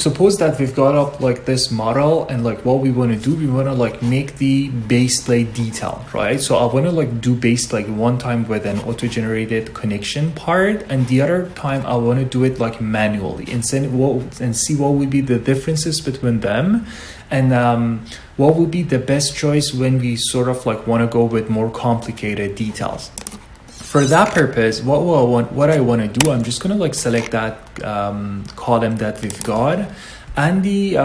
suppose that we've got up like this model, and like what we want to do, we want to like make the base plate detail, right? So I want to like do base plate one time with an auto-generated connection part, and the other time I want to do it like manually and see what would be the differences between them, and what would be the best choice when we sort of like want to go with more complicated details. For that purpose, what I want to do, I'm just going to like select that column that we've got and the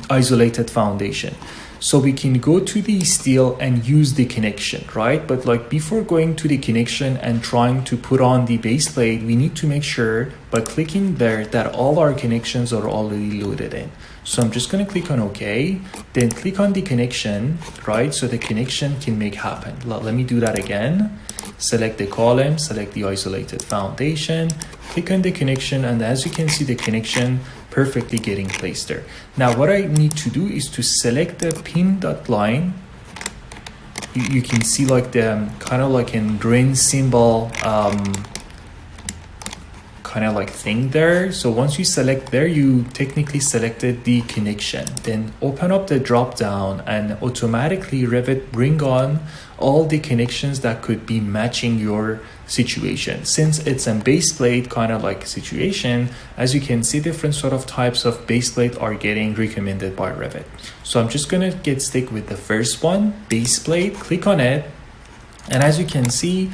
isolated foundation. So we can go to the steel and use the connection, right? But like before going to the connection and trying to put on the base plate, we need to make sure by clicking there that all our connections are already loaded in. So I'm just going to click on OK, then click on the connection, right? So the connection can make happen. Let me do that again. Select the column, select the isolated foundation, click on the connection, and as you can see, the connection perfectly getting placed there. Now what I need to do is to select the pin dot line. You can see like the kind of like in green symbol kind of like thing there. So once you select there, you technically selected the connection. Then open up the drop down and automatically Revit bring on all the connections that could be matching your situation. Since it's a base plate kind of like situation, as you can see, different sort of types of base plate are getting recommended by Revit. So I'm just gonna stick with the first one, base plate, click on it. And as you can see,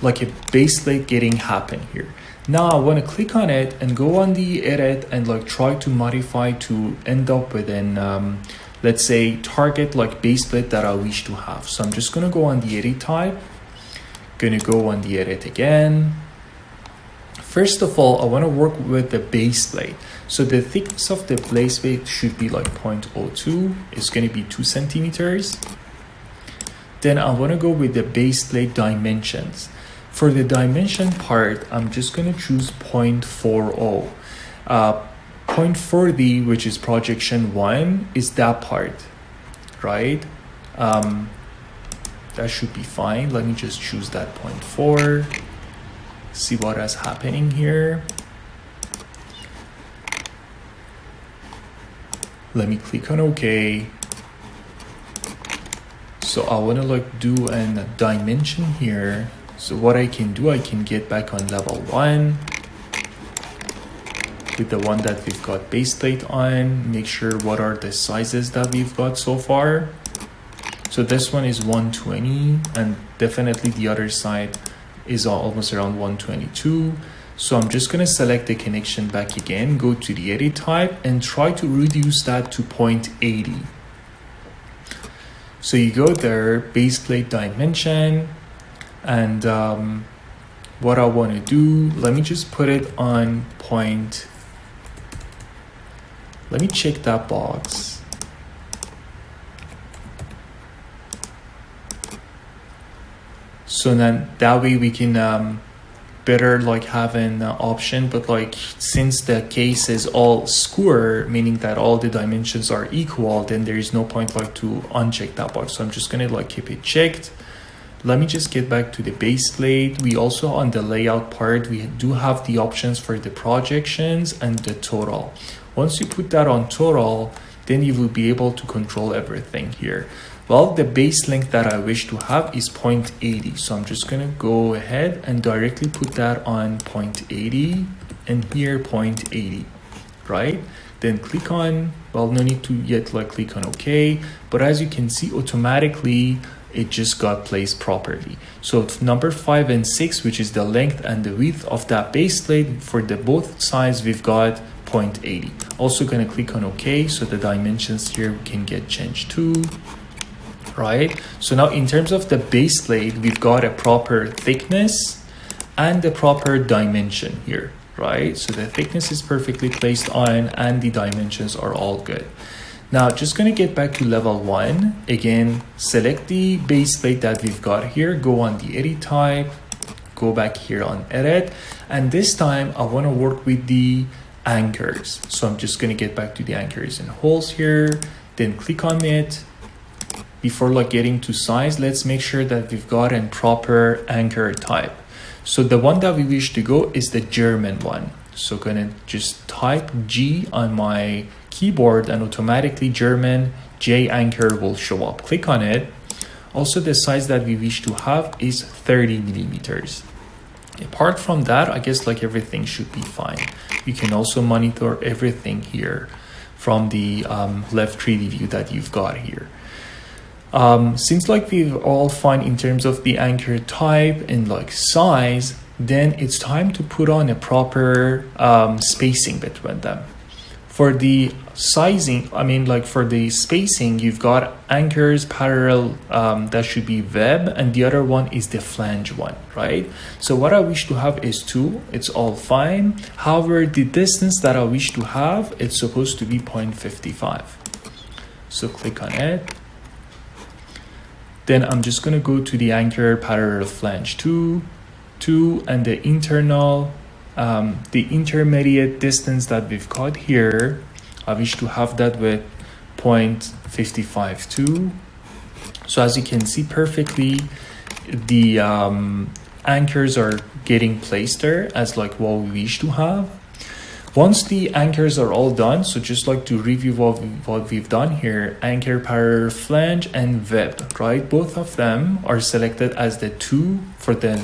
like a base plate getting happen here. Now I want to click on it and go on the edit and like try to modify to end up with an let's say target like base plate that I wish to have. So I'm just going to go on the edit type, going to go on the edit again. First of all, I want to work with the base plate. So the thickness of the base plate should be like 0.02. It's going to be 2 centimeters. Then I want to go with the base plate dimensions. For the dimension part, I'm just going to choose 0.40. 0.40, which is projection 1, is that part, right? That should be fine. Let me just choose that 0.4. See what is happening here. Let me click on OK. So I want to like do a dimension here. So what I can do, I can get back on level 1 with the one that we've got base plate on, make sure what are the sizes that we've got so far. So this one is 120 and definitely the other side is almost around 122. So I'm just going to select the connection back again, go to the edit type and try to reduce that to 0.80. So you go there, base plate dimension, and what I want to do, let me just put it on point. Let me check that box. So then that way we can better like have an option, but like since the case is all square, meaning that all the dimensions are equal, then there is no point like to uncheck that box. So I'm just gonna like keep it checked. Let me just get back to the base plate. We also on the layout part, we do have the options for the projections and the total. Once you put that on total, then you will be able to control everything here. Well, the base length that I wish to have is 0.80. So I'm just gonna go ahead and directly put that on 0.80 and here 0.80, right? Then click on, well, no need to yet like click on OK, but as you can see, automatically it just got placed properly. So number 5 and 6, which is the length and the width of that base plate, for the both sides we've got 0.80. Also gonna click on OK, so the dimensions here can get changed too, right? So now in terms of the base plate, we've got a proper thickness and the proper dimension here, right? So the thickness is perfectly placed on and the dimensions are all good. Now just gonna get back to level 1. Again, select the base plate that we've got here, go on the edit type, go back here on edit, and this time I wanna work with the anchors. So I'm just gonna get back to the anchors and holes here, then click on it. Before like getting to size, let's make sure that we've got a proper anchor type. So the one that we wish to go is the German one. So gonna just type G on my keyboard and automatically German J anchor will show up. Click on it. Also, the size that we wish to have is 30 millimeters. Apart from that, I guess like everything should be fine. You can also monitor everything here from the left 3D view that you've got here. Since like we're all fine in terms of the anchor type and like size, then it's time to put on a proper spacing between them. For the sizing, I mean like for the spacing, you've got anchors parallel, that should be web, and the other one is the flange one, right? So what I wish to have is 2, it's all fine. However, the distance that I wish to have, it's supposed to be 0.55. So click on it. Then I'm just gonna go to the anchor parallel flange 2, and the internal, the intermediate distance that we've got here, I wish to have that with 0.552. So as you can see perfectly, the anchors are getting placed there as like what we wish to have. Once the anchors are all done, so just like to review what we've done here, anchor parallel flange and web, right? Both of them are selected as the 2 for the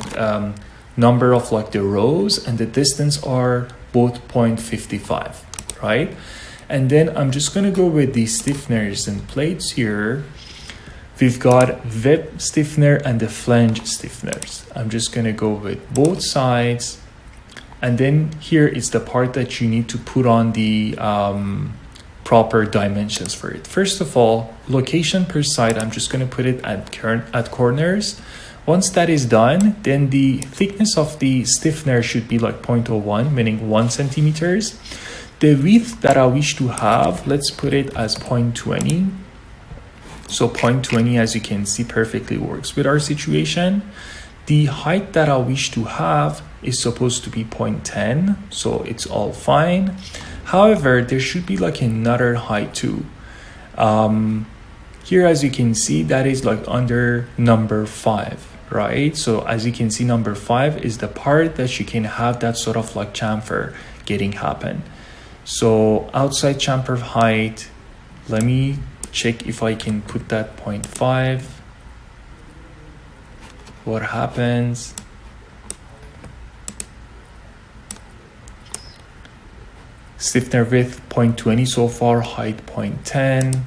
number of like the rows, and the distance are both 0.55, right? And then I'm just gonna go with the stiffeners and plates here. We've got web stiffener and the flange stiffeners. I'm just gonna go with both sides. And then here is the part that you need to put on the proper dimensions for it. First of all, location per side, I'm just gonna put it at corners. Once that is done, then the thickness of the stiffener should be like 0.01, meaning 1 centimeters. The width that I wish to have, let's put it as 0.20. So 0.20, as you can see, perfectly works with our situation. The height that I wish to have is supposed to be 0.10, so it's all fine. However, there should be like another height too. Here, as you can see, that is like under number 5, right? So as you can see, number 5 is the part that you can have that sort of like chamfer getting happen. So outside chamfer height, let me check if I can put that 0.5. What happens? Stiffener width 0.20 so far, height 0.10.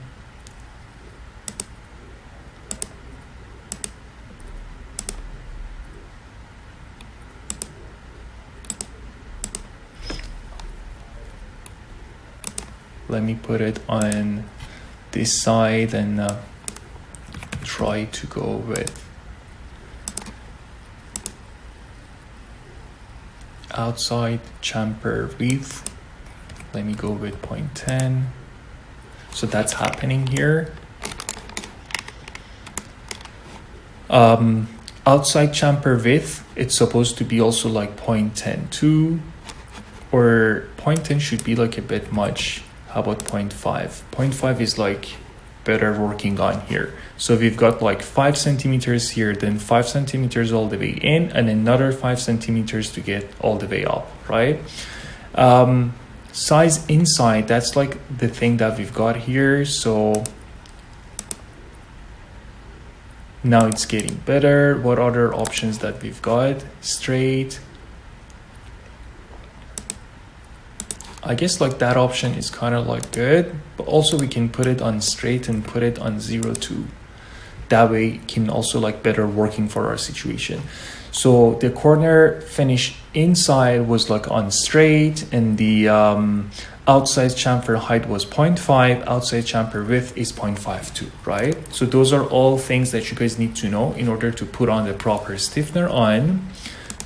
Let me put it on this side and try to go with outside chamfer width. Let me go with 0.10. So that's happening here. Outside chamfer width, it's supposed to be also like 0.102, or 0.10 should be like a bit much. How about 0.5? 0.5 is like better working on here. So we've got like 5 centimeters here, then 5 centimeters all the way in, and another 5 centimeters to get all the way up, right? Size inside, that's like the thing that we've got here. So now it's getting better. What other options that we've got? Straight. I guess like that option is kind of like good, but also we can put it on straight and put it on 0.2. That way it can also like better working for our situation. So the corner finish inside was like on straight, and the outside chamfer height was 0.5, outside chamfer width is 0.52, right? So those are all things that you guys need to know in order to put on the proper stiffener on.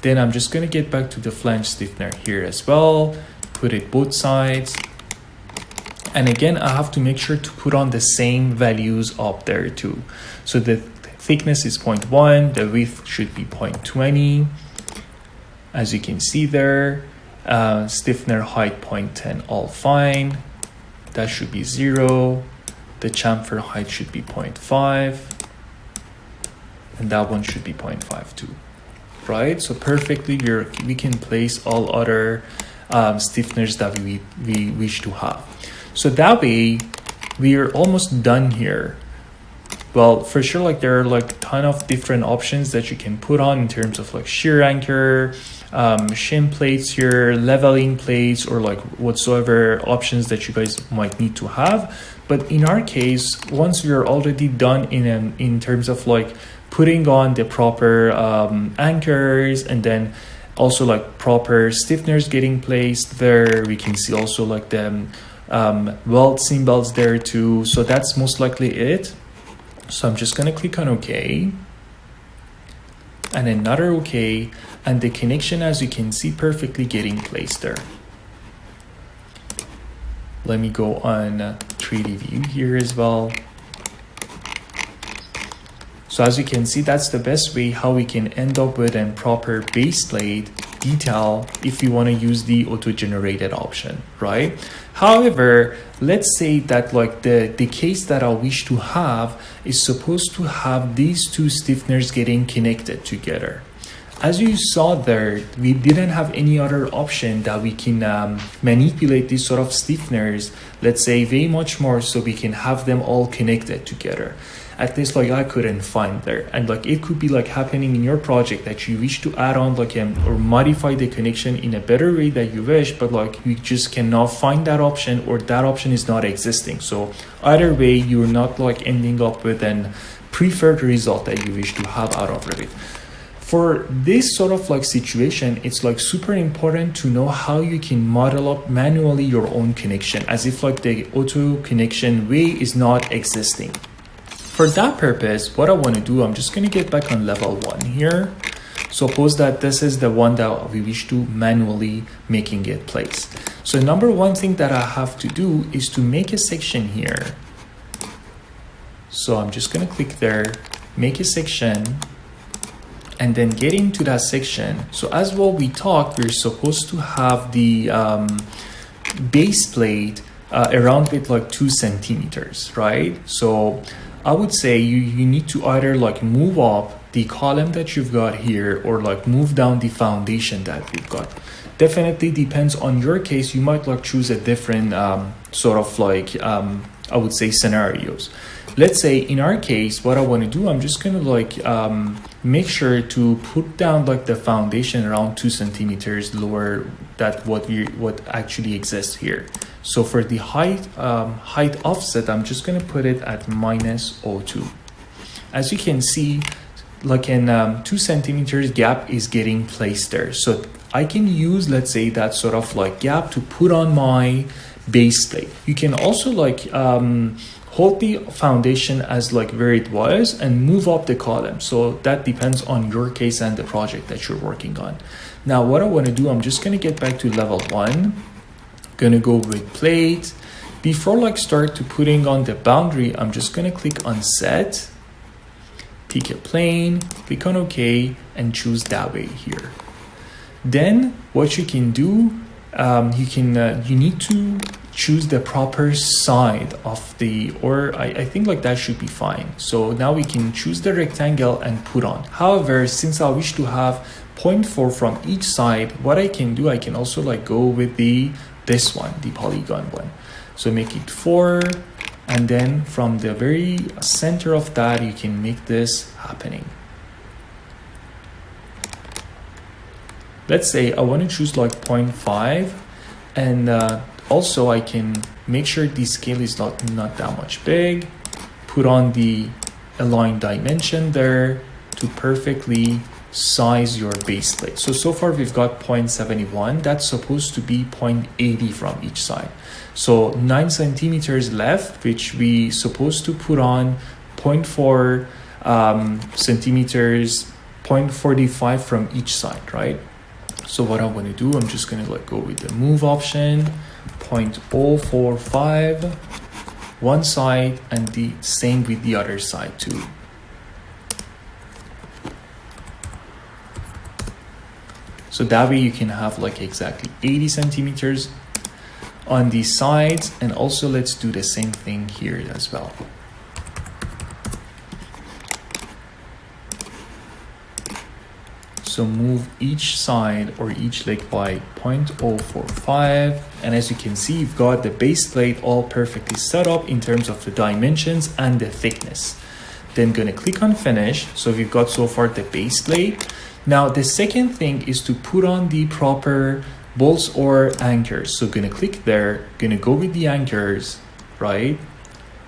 Then I'm just gonna get back to the flange stiffener here as well, put it both sides. And again, I have to make sure to put on the same values up there too. So the thickness is 0.1, the width should be 0.20. As you can see there, stiffener height 0.10, all fine. That should be 0. The chamfer height should be 0.5. And that one should be 0.52, right? So perfectly, we can place all other stiffeners that we wish to have. So that way we are almost done here. Well, for sure, like there are like a ton of different options that you can put on in terms of like shear anchor, shim plates here, leveling plates, or like whatsoever options that you guys might need to have. But in our case, once we are already done in terms of like putting on the proper anchors, and then also like proper stiffeners getting placed there, we can see also like the weld symbols there too. So that's most likely it. So I'm just going to click on OK and another OK, and the connection, as you can see, perfectly getting placed there. Let me go on 3D view here as well. So as you can see, that's the best way how we can end up with a proper base plate detail if you want to use the auto-generated option, right? However, let's say that like the case that I wish to have is supposed to have these two stiffeners getting connected together. As you saw there, we didn't have any other option that we can manipulate these sort of stiffeners, let's say way much more, so we can have them all connected together. At least like I couldn't find there. And like it could be like happening in your project that you wish to add on like or modify the connection in a better way that you wish, but like you just cannot find that option, or that option is not existing. So either way, you're not like ending up with an preferred result that you wish to have out of Revit. For this sort of like situation, it's like super important to know how you can model up manually your own connection, as if like the auto connection way is not existing. For that purpose, what I want to do, I'm just going to get back on level 1 here. Suppose that this is the one that we wish to manually making it place. So number one thing that I have to do is to make a section here. So I'm just going to click there, make a section, and then get into that section. So as well we talked, we're supposed to have the base plate around with like 2 centimeters, right? So I would say you need to either like move up the column that you've got here, or like move down the foundation that we've got. Definitely depends on your case. You might like choose a different sort of like I would say scenarios. Let's say in our case, what I want to do, I'm just going to like make sure to put down like the foundation around 2 centimeters lower than what actually exists here. So for the height offset, I'm just going to put it at -0.2. As you can see, like an 2 centimeters gap is getting placed there. So I can use, let's say, that sort of like gap to put on my base plate. You can also like hold the foundation as like where it was and move up the column. So that depends on your case and the project that you're working on. Now what I want to do, I'm just going to get back to level 1. Gonna go with plate. Before like start to putting on the boundary, I'm just gonna click on set, pick a plane, click on OK, and choose that way here. Then what you can do, you need to choose the proper side of the, or I think like that should be fine. So now we can choose the rectangle and put on. However, since I wish to have 0.4 from each side, what I can do, I can also like go with this one, the polygon one. So make it 4, and then from the very center of that, you can make this happening. Let's say I want to choose like 0.5, and also I can make sure the scale is not that much big, put on the align dimension there to perfectly size your base plate. So far we've got 0.71. That's supposed to be 0.80 from each side. So 9 centimeters left, which we supposed to put on 0.4 centimeters, 0.45 from each side, right? So what I want to do, I'm just going to like go with the move option, 0.045 one side, and the same with the other side too. So that way you can have like exactly 80 centimeters on the sides. And also let's do the same thing here as well. So move each side or each leg by 0.045. And as you can see, you've got the base plate all perfectly set up in terms of the dimensions and the thickness. Then gonna click on finish. So we've got so far the base plate. Now the second thing is to put on the proper bolts or anchors. So gonna click there, gonna go with the anchors, right?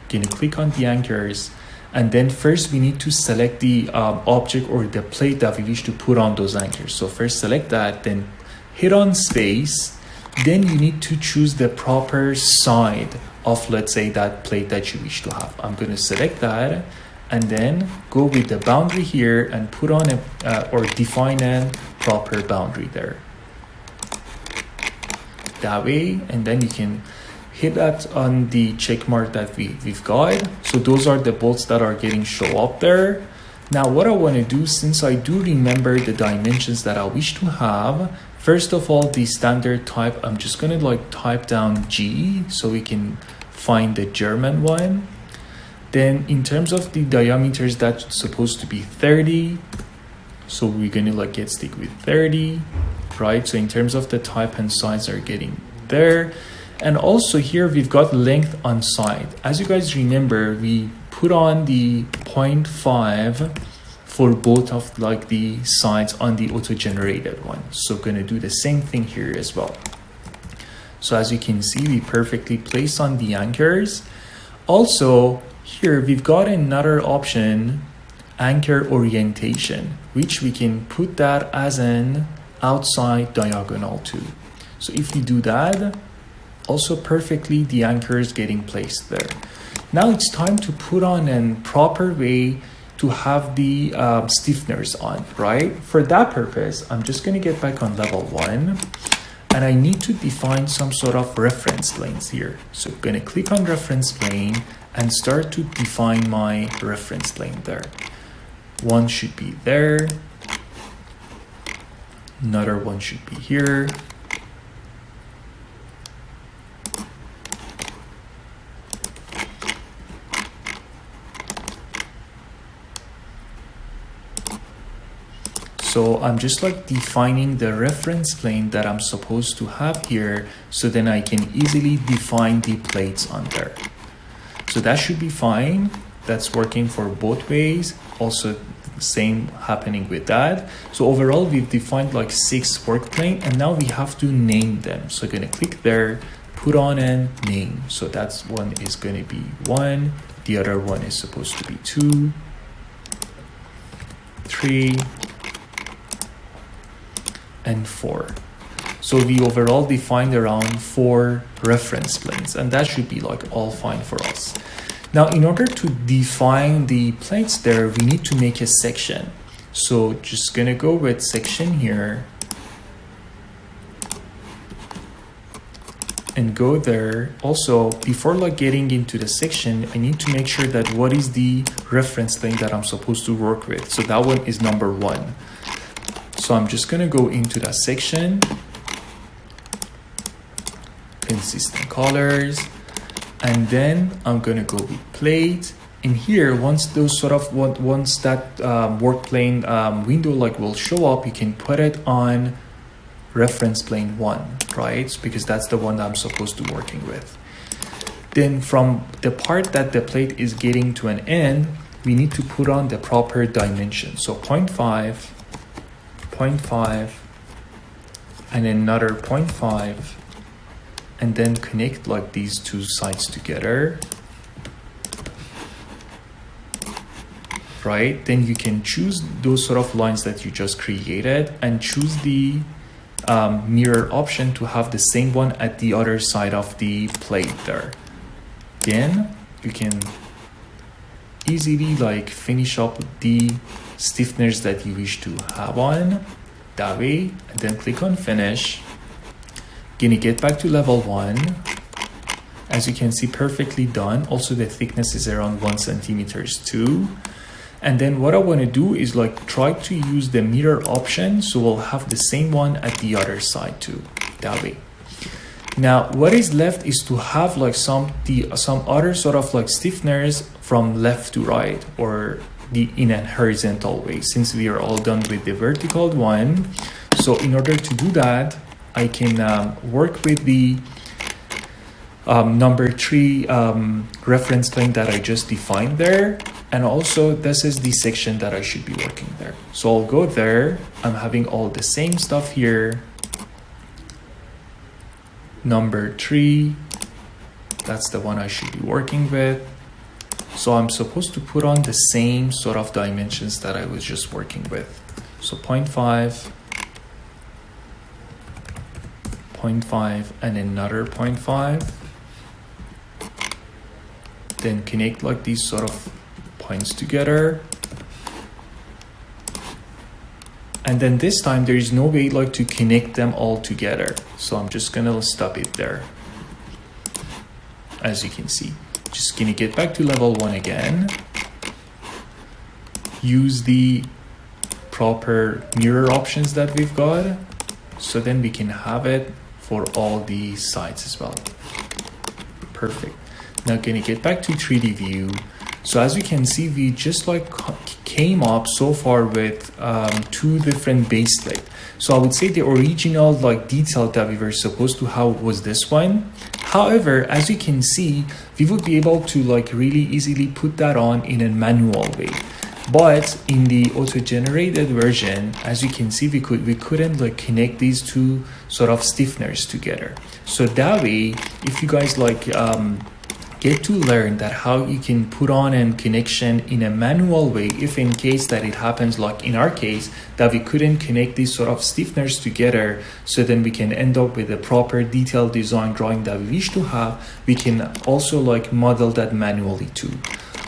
Gonna click on the anchors. And then first we need to select the object or the plate that we wish to put on those anchors. So first select that, then hit on space. Then you need to choose the proper side of, let's say, that plate that you wish to have. I'm going to select that and then go with the boundary here and put on or define a proper boundary there. That way, and then you can hit that on the check mark that we've got. So those are the bolts that are getting show up there. Now what I want to do, since I do remember the dimensions that I wish to have, first of all, the standard type, I'm just going to like type down G so we can find the German one. Then in terms of the diameters, that's supposed to be 30. So we're going to like stick with 30, right? So in terms of the type and size are getting there. And also here we've got length on side. As you guys remember, we put on the 0.5 for both of like the sides on the auto-generated one. So gonna do the same thing here as well. So as you can see, we perfectly place on the anchors. Also here we've got another option, anchor orientation, which we can put that as an outside diagonal too. So if we do that, also perfectly the anchor is getting placed there. Now it's time to put on a proper way to have the stiffeners on, right? For that purpose, I'm just going to get back on level 1 and I need to define some sort of reference planes here. So I'm going to click on reference plane and start to define my reference plane there. One should be there. Another one should be here. So I'm just like defining the reference plane that I'm supposed to have here, so then I can easily define the plates on there. So that should be fine. That's working for both ways. Also same happening with that. So overall we've defined like 6 work plane and now we have to name them. So I'm gonna click there, put on a name. So that's one is gonna be 1, the other one is supposed to be 2, 3, and 4. So we overall defined around 4 reference planes and that should be like all fine for us. Now in order to define the plates there, we need to make a section. So just gonna go with section here and go there. Also before like getting into the section, I need to make sure that what is the reference plane that I'm supposed to work with. So that one is number 1. So I'm just going to go into that section, consistent colors, and then I'm going to go with plate. And here, once that work plane window like will show up, you can put it on reference plane 1, right? Because that's the one that I'm supposed to working with. Then from the part that the plate is getting to an end, we need to put on the proper dimension. So 0.5, 0.5, and another 0.5, and then connect like these 2 sides together, right? Then you can choose those sort of lines that you just created and choose the mirror option to have the same one at the other side of the plate there. Then you can easily like finish up the stiffeners that you wish to have on that way, and then click on finish. Gonna get back to level 1. As you can see, perfectly done. Also the thickness is around 1 centimeters too. And then what I want to do is like try to use the mirror option, so we'll have the same one at the other side too, that way. Now what is left is to have like some other sort of like stiffeners from left to right, or in a horizontal way, since we are all done with the vertical one. So in order to do that, I can work with the number 3 reference plane that I just defined there. And also this is the section that I should be working there. So I'll go there. I'm having all the same stuff here. Number 3, that's the one I should be working with. So I'm supposed to put on the same sort of dimensions that I was just working with. So 0.5, 0.5, and another 0.5. Then connect like these sort of points together. And then this time there is no way like to connect them all together. So I'm just gonna stop it there. As you can see, just gonna get back to level 1 again. Use the proper mirror options that we've got. So then we can have it for all the sides as well. Perfect. Now gonna get back to 3D view. So as you can see, we just like came up so far with 2 different base layers. So I would say the original like detail that we were supposed to have was this one. However, as you can see, we would be able to like really easily put that on in a manual way. But in the auto-generated version, as you can see, we couldn't like connect these 2 sort of stiffeners together. So that way, if you guys like get to learn that how you can put on a connection in a manual way, if in case that it happens like in our case that we couldn't connect these sort of stiffeners together, so then we can end up with a proper detailed design drawing that we wish to have, we can also like model that manually too.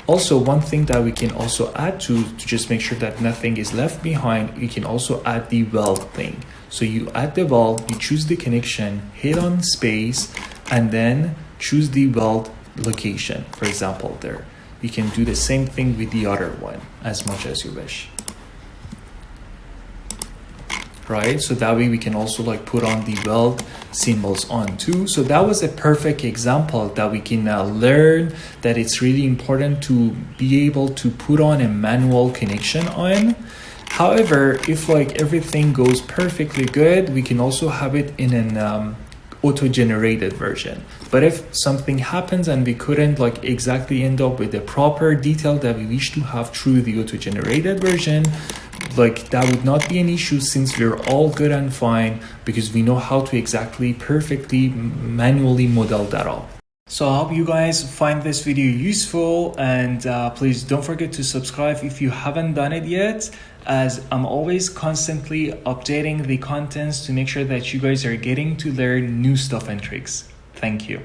Also, one thing that we can also add to just make sure that nothing is left behind, you can also add the weld thing. So you add the weld, you choose the connection, hit on space, and then choose the weld location. For example, there you can do the same thing with the other one as much as you wish, right? So that way we can also like put on the weld symbols on too. So that was a perfect example that we can now learn that it's really important to be able to put on a manual connection on. However, if like everything goes perfectly good, we can also have it in an auto-generated version. But if something happens and we couldn't like exactly end up with the proper detail that we wish to have through the auto-generated version, like that would not be an issue, since we're all good and fine because we know how to exactly perfectly manually model that up. So I hope you guys find this video useful, and please don't forget to subscribe if you haven't done it yet, as I'm always constantly updating the contents to make sure that you guys are getting to learn new stuff and tricks. Thank you.